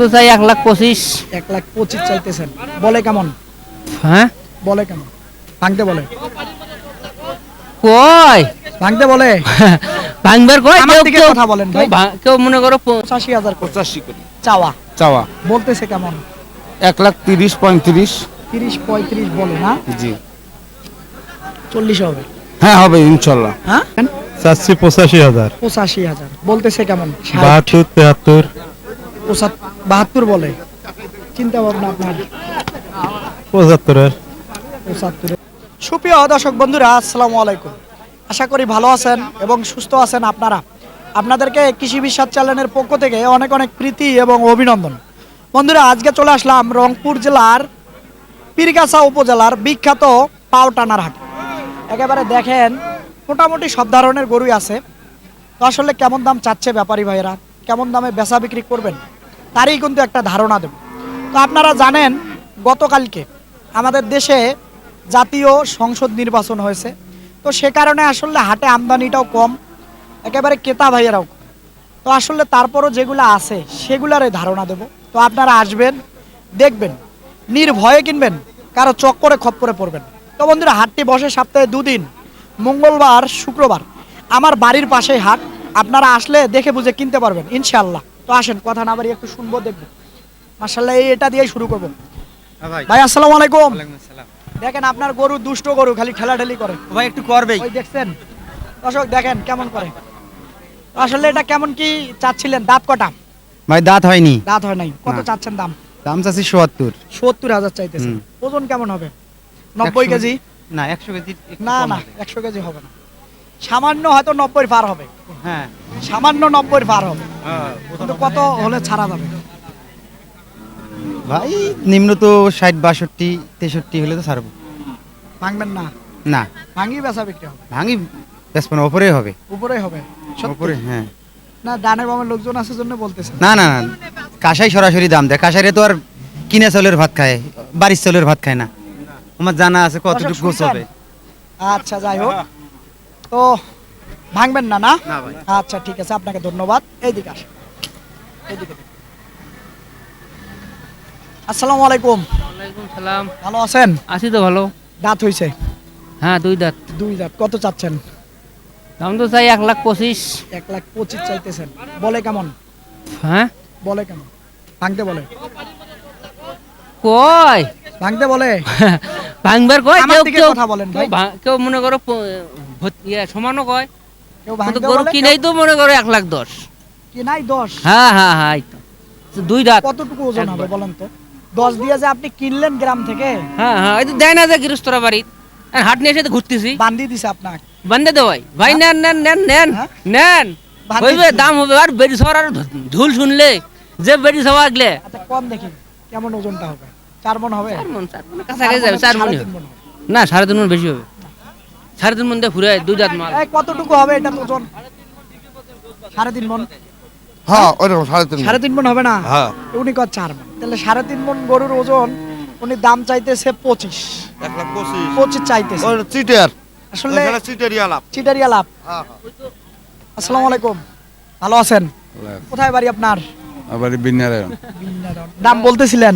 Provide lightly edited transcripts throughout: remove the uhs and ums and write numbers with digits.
তো চাই 1,25,000। 1,25,000 চাইতেছেন, বলে কেমন? হ্যাঁ বলে কেমন? ভাঙতে বলে? কয় ভাঙতে বলে? ভাঙবার কয় আমার কেউ দিকে কেউ কথা বলেন ভাই। কেউ মনে করো 85,000 85 কোটি চাওয়া, চাওয়া। বলতেছে কেমন? 1,30,000 35। 30-35 বলে না? জি 40 হবে? হ্যাঁ হবে ইনশাল্লাহ। হ্যাঁ চাচ্ছি 85,000। 85,000 বলতেছে কেমন? 72, 73। 72 বলে। চিন্তা ভাবনা আপনার? 75-এর। 75। সুপ্রিয় দর্শক বন্ধুরা, আসসালামু আলাইকুম। আশা করি ভালো আছেন এবং সুস্থ আছেন আপনারা। আপনাদেরকে কৃষি বিশ্বাস চ্যানেলের পক্ষ থেকে অনেক অনেক প্রীতি এবং অভিনন্দন। বন্ধুরা, আজকে চলে আসলাম রংপুর জেলার পীরগাছা উপজেলার বিখ্যাত পাওটানার হাট। একেবারে দেখেন মোটামুটি সব ধরনের গরুই আছে। তো আসলে কেমন দাম চাচ্ছে ব্যাপারী ভাইয়েরা, কেমন দামে বেচা বিক্রি করবেন, তারই কিন্তু একটা ধারণা দেব। তো আপনারা জানেন গতকালকে আমাদের দেশে জাতীয় সংসদ নির্বাচন হয়েছে। তো সে কারণে আসলে হাটে আমদানিটাও কম, একেবারে ক্রেতা ভাইয়েরাও। তো আসলে তারপরও যেগুলো আছে সেগুলারই ধারণা দেব। তো আপনারা আসবেন, দেখবেন, নির্ভয়ে কিনবেন, কারো চক্করে খপ্পরে পড়বেন। তো বন্ধুরা, হাটটি বসে সপ্তাহে 2 দিন, মঙ্গলবার শুক্রবার। আমার বাড়ির পাশেই হাট, আপনারা আসলে দেখে বুঝে কিনতে পারবেন ইনশাআল্লাহ। তো আসেন, কথা না বাড়িয়ে একটু শুনবো, দেখবো। মাশাআল্লাহ, এটা দিয়েই শুরু করবো। ভাই আসসালামু আলাইকুম। দেখেন আপনার গরু দুষ্ট গরু, খালি ঠেলাঠেলি করে। ভাই একটু করবেই। ওই দেখছেন দর্শক, দেখেন কেমন করে। আসলে এটা কেমন কি চাচ্ছিলেন? দাঁত কটা? ভাই দাঁত হয়নি। দাঁত হয় নাই। কত না। চাচ্ছেন দাম? দাম চাচ্ছি 70। 70,000 চাইতেছেন। ওজন কেমন হবে? 90 কেজি? না 100 কেজি। না না, 100 কেজি হবে না। সামান্য হয়তো 90 পার হবে। হ্যাঁ সামান্য 90 পার হবে। কিন্তু কত হলে ছাড়া যাবে? ভাই নিম্ন তো 60 62 63 হলে তো ছাড়বো। ভাঙবেন না? না ভাঙি বেচা বিক্রি হবে? ভাঙি বেসপন উপরে হবে। উপরে হবে? সত্যি? উপরে হ্যাঁ। না, ডানে বামে লোকজন আছে জন্য বলতেছেন। না না না কাঁসাই সরাসরি দাম দেয়। কাঁসাইরে তো আর কিনে চাউলের ভাত খায়, বাড়ির চাউলের ভাত খায় না। আমার জানা আছে কতটুকু গোছ হবে। আচ্ছা, যাই হোক। তো ভাঙবেন না? না না ভাই। আচ্ছা ঠিক আছে, আপনাকে ধন্যবাদ। এইদিকে আসেন, এইদিকে দেখুন। আসসালামু আলাইকুম। ওয়ালাইকুম সালাম। ভালো আছেন? আছি তো ভালো। দাঁত হইছে? হ্যাঁ 2 দাঁত। 2 দাঁত। কত চাচ্ছেন? দাম তো চাই 1,25,000। 1,25,000 চাইতেছেন, বলে কেমন? হ্যাঁ বলে কেমন? ভাঙতে বলে? কয় ভাঙতে বলে? ভাঙবার কয় আমার কেউ দিকে কেউ কথা বলেন ভাই। কেউ মনে করো সমানও কয়। কেউ কিন্তু ভাঙতে গরু বলে, কিনেই তো মনে করো 1,10,000। কি নাই 10? হ্যাঁ হ্যাঁ হ্যাঁ, এই তো 2 দাঁত। কতটুকু ওজন হবে একবার। বলেন তো? 10 দিয়ে যে আপনি কিনলেন গ্রাম থেকে, হ্যাঁ হ্যাঁ, এই তো দেয় না যে গৃহস্থরা বাড়ির। আর হাট নিয়ে এসে তো ঘুরতেছি। বান্ধি দিছে আপনাকে? বান্ধে দে ভাই। ভাই নেন নেন নেন নেন হ্যাঁ? নেন। বান্ধি হইবে, দিছে। দাম হবে। আর বেরি সবার আর ঝুল শুনলে যে বেরি সবা আগলে আচ্ছা, কম দেখি কেমন ওজনটা হবে? 4 মণ হবে? 4 মণ কাছাকাছি যাবে। 4 মণ 3.5 মণ হবে। না, 3.5 মণ বেশি হবে। 3.5 মণ দিয়ে ঘুরে 2 দাঁত মাল। এই কতটুকু হবে এটা ওজন? 3.5 মণ? হ্যাঁ ওরকম 3.5 3.5 মণ হবে না? হ্যাঁ উনি কত 4 মণ? তাহলে 3.5 মণ গরুর ওজন উনি দাম চাইতেছে 25। 1,25,000 25 চাইতেছে। ওর চিটার আসলে এখানে চিটারিয়া লাভ। চিটারিয়া লাভ। হ্যাঁ আসসালামু আলাইকুম। ভালো আছেন? কোথায় বাড়ি আপনার? আবার বিন্যারায়ণ দাম বলতেছিলেন,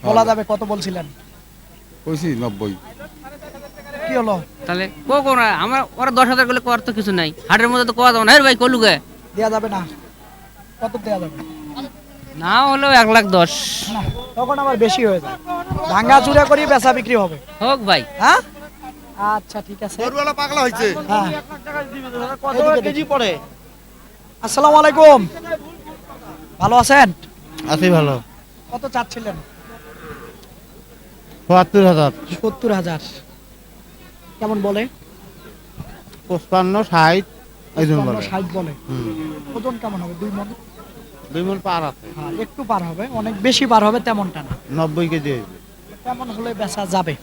বলা যাবে কত বলছিলেন? কইছি 90। কি হলো? তাহলে কো না আমরা ওরা 10,000 করলে কর তো কিছু নাই। হাটের মধ্যে তো কোয়া যাবে না। ভাই কলুকে দেয়া যাবে না? কত দেয়া যাবে? না হলেও 1,10,000 না, তখন আবার বেশি হয়ে যায়। ভাঙ্গা চুরা করি বেচা বিক্রি হবে। হোক ভাই। হ্যাঁ আচ্ছা ঠিক আছে। গরুওয়ালা পাগলা হইছে। হ্যাঁ, কত এদিকে কেজি পড়ে? আসসালামু আলাইকুম। ভালো আছেন? আছি ভালো। কত চাচ্ছিলেন? ৭২,০০০। 70,000 কেমন বলে? 55 60 এইজন বলে। 60 বলে। ওজন কেমন হবে? 2 মণ? 2 মণ পার আছে। হ্যাঁ, একটু পার হবে, অনেক বেশি পার হবে তেমনটা না। 90 কেজি হইবে। তেমন হলে বেচা যাবে।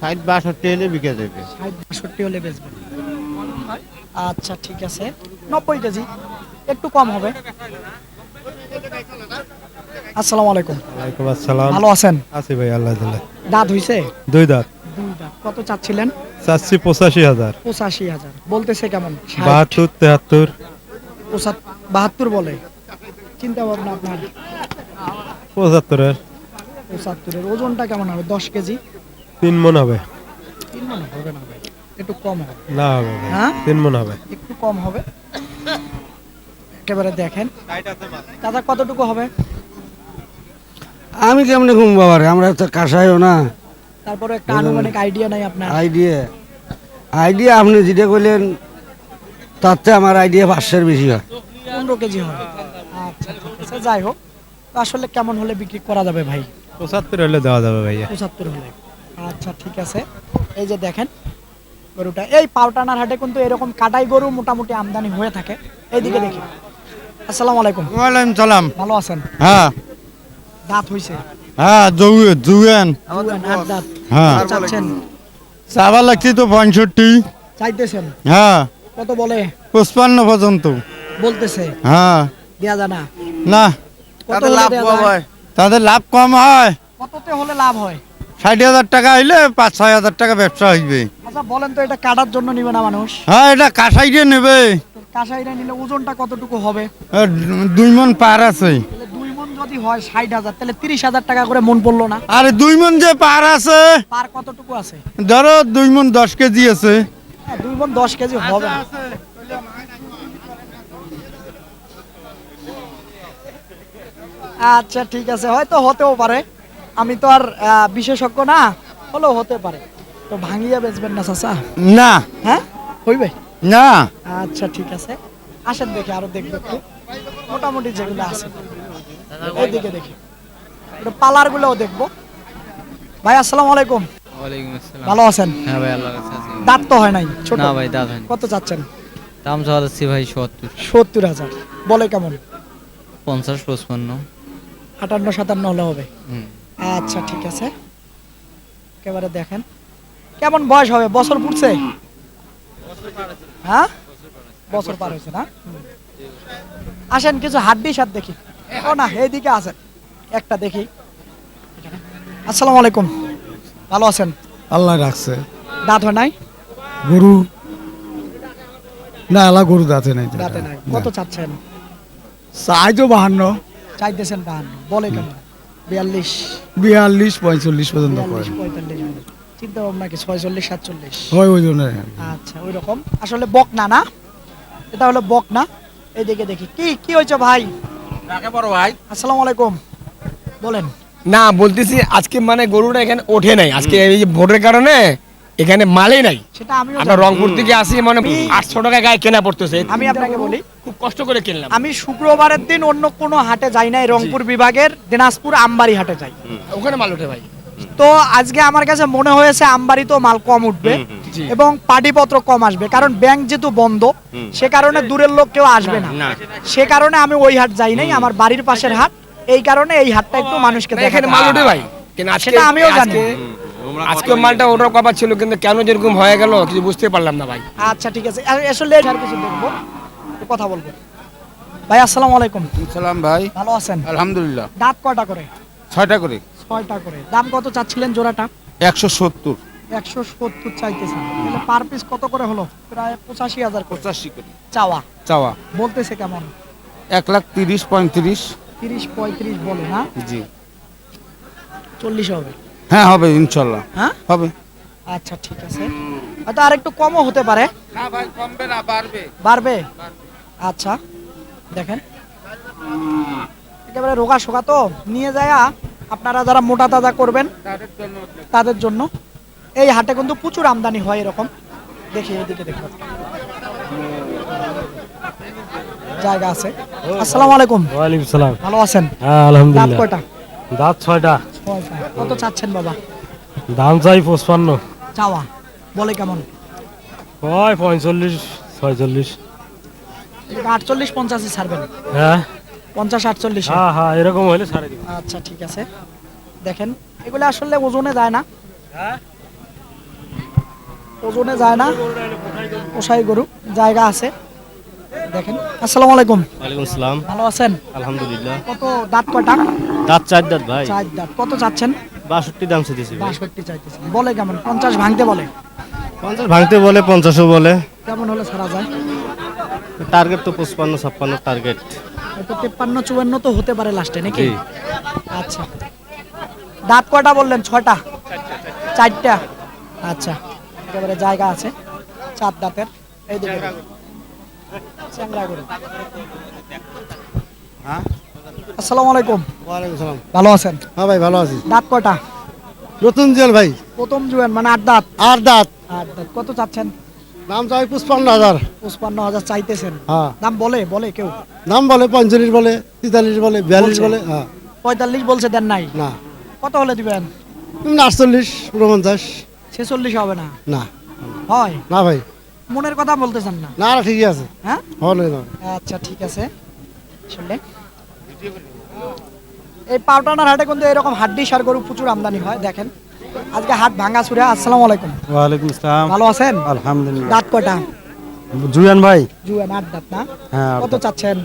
60 62 হলে বিকে যাবে। 60-62 হলে বেচবেন। আচ্ছা ঠিক আছে, 90 কেজি, একটু কম হবে। আসসালামু আলাইকুম। ওয়ালাইকুম আসসালাম। ভালো আছেন? আছি ভাই, আল্লাহ দিলে। দাঁত হইছে? 2 দাঁত। 2 দাঁত। কত চাচ্ছিলেন? চাচ্ছি 85,000। 85,000 বলতেছে কেমন? 72, 73। 72 বলে? চিন্তা ভাবনা আপনার? 75-এর 75-এর। ওজনটা কেমন হবে? 10 কেজি? 3 মন হবে। 3 মণ হবে না ভাই, একটু কম হবে। না হবে ভাই, হ্যাঁ 3 মন হবে। একটু কম হবে। একেবারে দেখেন দাদা কতটুকু হবে? আমি কেমনে ঘুম বাবার, আমরা তো কাঁসাইও না। তারপরে একটা আনুমানিক আইডিয়া নাই আপনার? আইডিয়া আইডিয়া আপনি যেটা কইলেন তাতে আমার আইডিয়া 500-এর বেশি হয়। 15 কেজি হবে। আচ্ছা ঠিক আছে, যাই হোক। তো আসলে কেমন হলে বিক্রি করা যাবে ভাই? 75 হলে দেওয়া যাবে ভাইয়া। 75 হলে। আচ্ছা ঠিক আছে, এই যে দেখেন গরুটা, এই পাউটানার হাটে কিন্তু এরকম কাটাই গরু মোটামুটি আমদানি হয়ে থাকে। এইদিকে দেখি। আসসালামু আলাইকুম। ওয়ালাইকুম সালাম। ভালো আছেন? হ্যাঁ দাঁত হইছে? হ্যাঁ জুয়েন জুয়ান, আট দাঁত। হ্যাঁ। কত চাচ্ছেন? চাবা লাগছি তো 65। চাইতেছেন? হ্যাঁ কত বলে? 55 পর্যন্ত। বলতেছে হ্যাঁ দেয়া যায় না? না, কত হলে দেয়া যায়? তাদের লাভ কম হয়। কততে হলে লাভ হয়? 60,000 টাকা হইলে 5-6 হাজার টাকা ব্যবসা হইবে। আচ্ছা বলেন তো, এটা কাটার জন্য নিবে না মানুষ? হ্যাঁ এটা কাঁসাই দিয়ে নেবে। কাঁসাইরা নিলে ওজনটা কতটুকু হবে? 2 মন পার আছে। তাহলে 2 মণ যদি হয় 60,000, তাহলে 30,000 টাকা করে মন পড়লো না? আরে 2 মন যে পার আছে, পার কতটুকু আছে? ধরো 2 মন 10 কেজি আছে। 2 মণ 10 কেজি হবে না। আচ্ছা ঠিক আছে, হয়তো হতেও পারে। আমি তো আর বিশেষজ্ঞ না, হলেও হতে পারে। তো ভাঙিয়া বেচবেন না চাচা? না হ্যাঁ হইবে। না, আচ্ছা ঠিক আছে, আসেন দেখি আরো দেখবো একটু। মোটামুটি যেগুলো আছে এইদিকে দেখি, একটু পালার গুলোও দেখবো। ভাই আসসালামু আলাইকুম। ওয়ালাইকুম আসসালাম। ভালো আছেন? হ্যাঁ ভাই, আল্লাহর কাছে আছি। দাঁত তো হয় নাই? ছোট? না ভাই, দাঁত হয়নি। কত চাচ্ছেন? দাম চাওয়া যাচ্ছে ভাই 70। 70,000 বলে কেমন? 50-55। 58-57 হলে হবে। আচ্ছা ঠিক আছে, একেবারে দেখেন কেমন বয়স হবে? বছর পুড়ছে? হ্যাঁ বছর পার হয়েছে না? আসেন কিছু হাড্ডি সাত দেখি। ও না, এইদিকে আছে একটা দেখি। আসসালামু আলাইকুম। ভালো আছেন? আল্লাহ রাখছে। দাঁত হয় নাই? গরু না, আল্লাহ গরু দাঁতে নাই। দাঁতে নাই। কত চাচ্ছেন? চাই তো 52, চাইতেছেন 52, বলে কেমন? 42, 42, 45 পর্যন্ত 42, 45। চিন্তা ভাবনা কি 46, 47? হয় ওই জন্য। আচ্ছা ওই রকম। আসলে বক না, না এটা হলো বক না। এইদিকে দেখি কি কি হয়েছে ভাই? বড় ভাই আসসালামু আলাইকুম। বলেন। না, বলতেছি আজকে মানে গরুটা এখানে ওঠে নাই আজকে, এই যে ভোটের কারণে এখানে মালই নাই। সেটা আমিও আমরা জানি। রংপুর থেকে আসি, মানে 800 টাকা গায়ে কেনা পড়তেছে। আমি আপনাকে বলি, খুব কষ্ট করে কিনলাম। আমি শুক্রবারের দিন অন্য কোনো হাটে যাই নাই, রংপুর বিভাগের দিনাজপুর আমবাড়ি হাটে যাই। ওখানে মাল ওঠে ভাই। তো আজকে আমার কাছে মনে হয়েছে আমবাড়ি তো মাল কম উঠবে জি। এবং পাটিপত্র কম আসবে, কারণ ব্যাংক যেহেতু বন্ধ, সে কারণে দূরের লোক কেউ আসবে না। সে কারণে আমি ওই হাট যাই নাই, আমার বাড়ির পাশের হাট। এই কারণে এই হাটটা একটু মানুষকে না, দেখাতে এখানে মাল ওঠে ভাই, কিন্তু আজকে সেটা আমিও জানি। আজকে মালটা ওঠার কথা ছিল, কিন্তু কেন যেরকম হয়ে গেল কিছু বুঝতে পারলাম না ভাই। আচ্ছা ঠিক আছে, আসলে আর কিছু দেখবো, একটু কথা বলবো। ভাই আসসালামু আলাইকুম। সালাম ভাই। ভালো আছেন? আলহামদুলিল্লাহ। দাঁত কয়টা করে? 6টা করে। 6টা করে। দাম কত চাচ্ছিলেন জোড়াটা? 170। 170 চাইতেছেন, তাহলে পার পিস কত করে হলো? প্রায় 85,000 করে 85 করে চাওয়া। চাওয়া। বলতেছে কেমন? 1,30,35। 30-35 বলে না? জি। 40 হবে? হ্যাঁ হবে ইনশাল্লাহ। হ্যাঁ হবে। আচ্ছা ঠিক আছে, হয়তো আর একটু কমও হতে পারে। না ভাই, কমবে না, বাড়বে। বাড়বে? আচ্ছা দেখেন একেবারে রোগা শোকা, তো নিয়ে যায় আপনারা যারা মোটা তাজা করবেন তাদের জন্য। এই হাটে কিন্তু প্রচুর আমদানি হয় এরকম। দেখি এইদিকে দেখো, জায়গা আছে। আসসালামু আলাইকুম। ওয়ালাইকুম সালাম। ভালো আছেন? হ্যাঁ দাঁত আলহামদুলিল্লাহ। কয়টা? দাঁত 6টা। 6টা। কত চাচ্ছেন বাবা? দাম চাই 55। চাওয়া বলে কেমন? হয় 45, 46। 48-50 ছাড়বেন? হ্যাঁ 50-48? হ্যাঁ হ্যাঁ, এরকম হলে ছাড়ে দিব। আচ্ছা ঠিক আছে, দেখেন এগুলো আসলে ওজনে যায় না, ওজনে যায় না, পোষাই গরু, জায়গা আছে। দেখেন। আসসালামু আলাইকুম। ওয়ালাইকুম আসসালাম। ভালো আছেন? আলহামদুলিল্লাহ। কত দাঁত কয়টা? দাঁত 4 দাঁত ভাই। 4 দাঁত। কত চাচ্ছেন? 62 দাম চাইতেছি ভাই। 62 চাইতেছেন, বলে কেমন? 50 ভাঙতে বলে? 50 ভাঙতে বলে, 50ও বলে। কেমন হলে ছাড়া যায়? টার্গেট তো 55-56 টার্গেট। হয়তো 53-54 তো হতে পারে লাস্টে নাকি? আচ্ছা, দাঁত কয়টা বললেন? 6টা, 4টা। আচ্ছা, একেবারে জায়গা আছে 4 দাঁতের। এই দিকে চ্যাংড়া গরু। আসসালামু আলাইকুম। ওয়ালাইকুম সালাম। ভালো আছেন? হ্যাঁ ভাই ভালো আছি। দাঁত কয়টা? নতুন জেল ভাই, প্রথম জুয়েন মানে 8 দাঁত। 8 দাঁত। 8 দাঁত। কত চাচ্ছেন? দাম চাই 55,000। 55,000 চাইতেছেন? হ্যাঁ। দাম বলে কেউ? দাম বলে 45 বলে, 43 বলে, 42 বলে। হ্যাঁ 45 বলছে, দেন নাই? না, কত হলে দিবেন? তুমি 48, 49। 46 হবে না? না হয় না ভাই, মনের কথা বলতেছেন না? না না ঠিকই আছে। হ্যাঁ, হলে না। আচ্ছা ঠিক আছে। আসলে এই পাউটানার হাটে কিন্তু এরকম হাড্ডি সার গরু প্রচুর আমদানি হয়। দেখেন আজকে হাট ভাঙাচুরা। আসসালামু আলাইকুম। ওয়ালাইকুম আসসালাম। ভালো আছেন? আলহামদুলিল্লাহ। দাঁত কয়টা? জুয়ান ভাই। জুয়ান 8 দাঁত না? হ্যাঁ, কত চাচ্ছেন?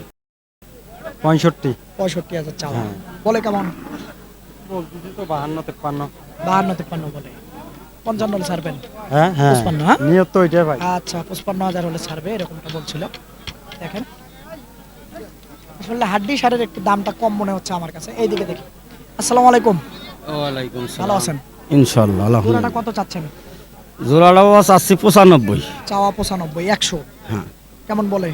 65। 65,000 চাওয়া। হ্যাঁ। বলে কেমন? বলতেছি তো 52 53। 52-53 বলে। 55 হলে ছাড়বেন? হ্যাঁ 55, হ্যাঁ? নিয়ত তো ওইটাই ভাই। আচ্ছা, 55,000 হলে ছাড়বে এরকমটা বলছিল। দেখেন আসলে হাড্ডি সারের একটু দামটা কম মনে হচ্ছে আমার কাছে। এইদিকে দেখি। আসসালামু আলাইকুম। ওয়ালাইকুম ভালো আছেন? ইনশাআল্লাহ জোড়াটা আলহামদুলিল্লাহ। কত চাচ্ছেন? জোড়াটাও আছে 95। চাওয়া 95, 100 হ্যাঁ। কেমন বলে?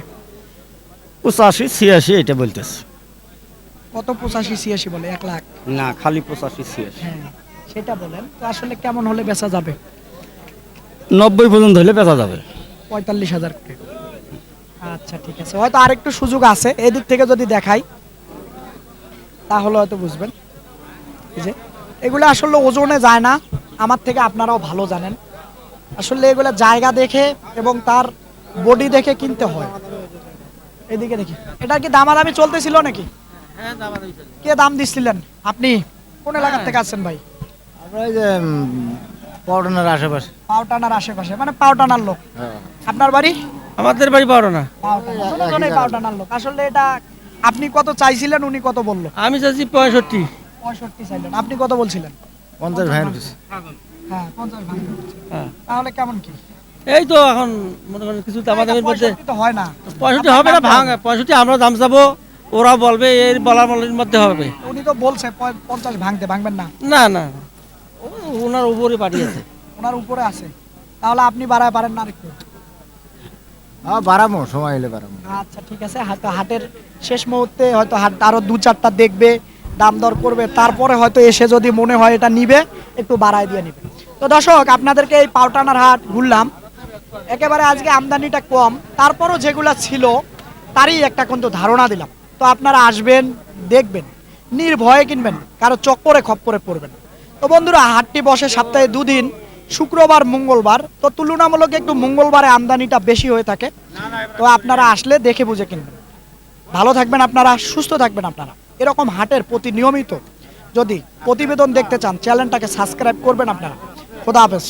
85 86 এটা বলতেছে। কত? 85-86 বলে? 1 লাখ? না, খালি 85 86। হ্যাঁ সেটা বলেন তো। আসলে কেমন হলে বেচা যাবে? 90 পর্যন্ত হলে বেচা যাবে। 45,000 করে। আচ্ছা ঠিক আছে, হয়তো আরেকটু সুযোগ আছে এদিক থেকে যদি দেখাই তাহলে হয়তো বুঝবেন। এই যে এগুলো আসলে ওজনে যায় না, আমার থেকে আপনারাও ভালো জানেন। আসলে এগুলো জায়গা দেখে এবং তার বডি দেখে কিনতে হয়। এদিকে দেখি, এটা কি দামাদামি চলতেছিল নাকি? কে দাম দিচ্ছিলেন? আপনি কোন এলাকা থেকে আসছেন ভাই? আমরা এই যে পটনার আশেপাশে। পাউটানার আশেপাশে, মানে পাউটানার লোক। আপনার বাড়ি? আমাদের বাড়ি পাওয়া পাউটানা, দুজনেই পাউটানার লোক। আসলে এটা আপনি কত চাইছিলেন, উনি কত বললো? আমি চাচ্ছি 65। 65 চাইলেন, আপনি কত বলছিলেন? 50 ভাইয়ের কাছে। হ্যাঁ 50 ভাঙতে বলছেন। হ্যাঁ। তাহলে কেমন কি? এই তো এখন মনে করেন কিছু দামাদামির মধ্যে 65 তো হয় না। 65 হবে না, ভাঙ 65 আমরা দাম চাবো, ওরা বলবে এর বলার বলার মধ্যে হবে। উনি তো বলছে 50 ভাঙতে, ভাঙবেন না? না না, ওনার উপরে পাঠিয়েছে। ওনার উপরে আছে, তাহলে আপনি বাড়ায় পারেন না আরেকটু? হ্যাঁ বাড়াবো, সময় হলে বাড়াবো। আচ্ছা ঠিক আছে, হয়তো হাটের শেষ মুহূর্তে হয়তো হাট আরো 2-4টা দেখবে, দাম দর করবে, তারপরে হয়তো এসে যদি মনে হয় এটা নিবে একটু বাড়ায় দিয়ে নিবে। তো দর্শক, আপনাদেরকে এই পাউটানার হাট ঘুরলাম। একেবারে আজকে আমদানিটা কম, তারপরও যেগুলা ছিল তারই একটা কিন্তু ধারণা দিলাম। তো আপনারা আসবেন, দেখবেন, নির্ভয়ে কিনবেন, কারো চক্করে খপ্পরে পড়বেন। তো বন্ধুরা, হাটটি বসে সপ্তাহে 2 দিন, শুক্রবার মঙ্গলবার। তো তুলনামূলক একটু মঙ্গলবারে আমদানিটা বেশি হয়ে থাকে। তো আপনারা আসলে দেখে বুঝে কিনবেন। ভালো থাকবেন আপনারা, সুস্থ থাকবেন আপনারা। এরকম হাটের প্রতি নিয়মিত যদি প্রতিবেদন দেখতে চান, চ্যানেলটাকে সাবস্ক্রাইব করবেন আপনারা। খোদা হাফেজ।